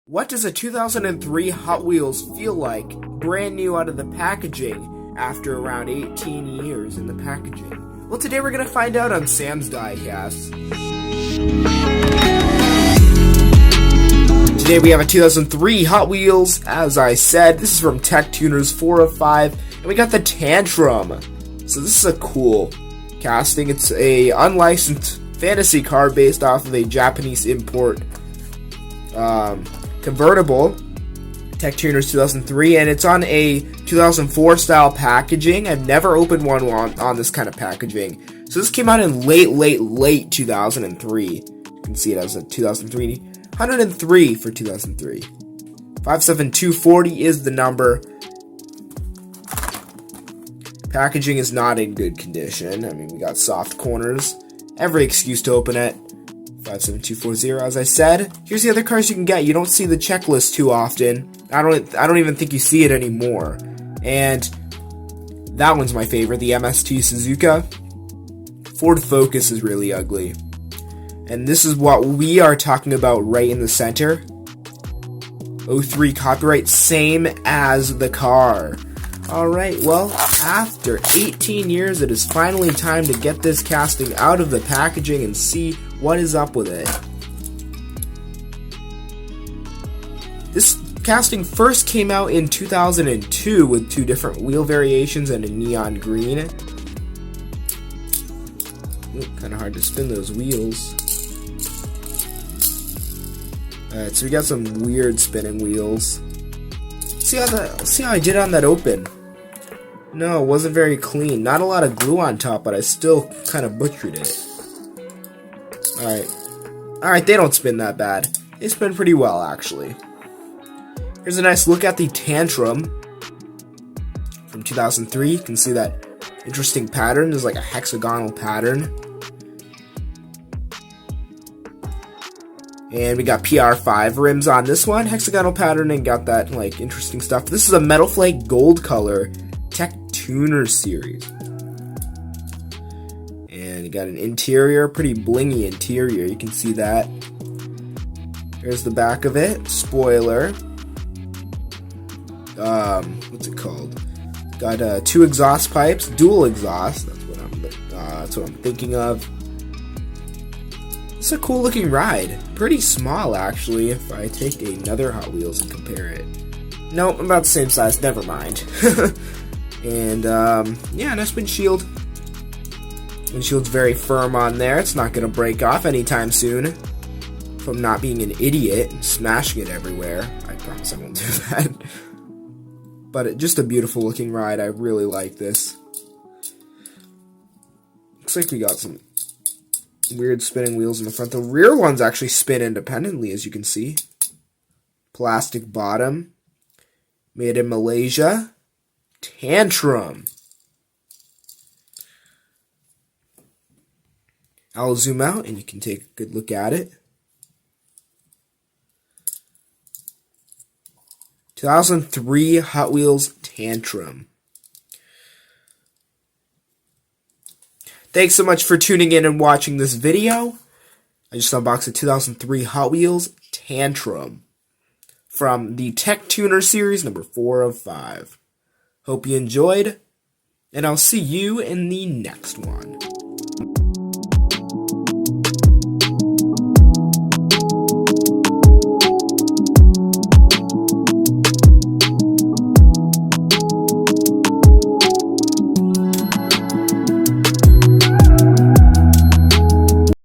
What does a 2003 Hot Wheels feel like brand new out of the packaging after around 18 years in the packaging? Well, today we're going to find out on Sam's Diecasts. Today we have a 2003 Hot Wheels, as I said. This is from Tech Tuners 4 of 5, and we got the Tantrum. So this is a cool casting. It's a unlicensed fantasy car based off of a Japanese import convertible, Tech Tuners 2003, and it's on a 2004 style packaging. I've never opened one on this kind of packaging. So this came out in late 2003. You can see it as a 2003, 103 for 2003. 57240 is the number. Packaging is not in good condition. I mean, we got soft corners. Every excuse to open it. 57240, as I said. Here's the other cars you can get. You don't see the checklist too often. I don't even think you see it anymore. And that one's my favorite, the MST Suzuka. Ford Focus is really ugly. And this is what we are talking about right in the center. 03 copyright, same as the car. Alright, well, after 18 years, it is finally time to get this casting out of the packaging and see what is up with it. This casting first came out in 2002 with two different wheel variations and a neon green. Kind of hard to spin those wheels. Alright, so we got some weird spinning wheels. See how I did on that open. No, it wasn't very clean. Not a lot of glue on top, but I still kind of butchered it. Alright, they don't spin that bad. They spin pretty well, actually. Here's a nice look at the Tantrum from 2003. You can see that interesting pattern. There's like a hexagonal pattern. And we got PR5 rims on this one. Hexagonal pattern and got that like interesting stuff. This is a metalflake gold color Tech Tuner series. And you got an interior, pretty blingy interior. You can see that. Here's the back of it. Spoiler. What's it called? Got two exhaust pipes, dual exhaust. That's what I'm thinking of. It's a cool looking ride. Pretty small, actually, if I take another Hot Wheels and compare it. Nope, about the same size. Never mind. And, yeah, nice windshield. Windshield's very firm on there. It's not going to break off anytime soon. From not being an idiot and smashing it everywhere. I promise I won't do that. But just a beautiful looking ride. I really like this. Looks like we got some weird spinning wheels in the front. The rear ones actually spin independently, as you can see. Plastic bottom. Made in Malaysia. Tantrum. I'll zoom out and you can take a good look at it. 2003 Hot Wheels Tantrum. Thanks so much for tuning in and watching this video. I just unboxed a 2003 Hot Wheels Tantrum from the Tech Tuner series number 4 of 5. Hope you enjoyed, and I'll see you in the next one.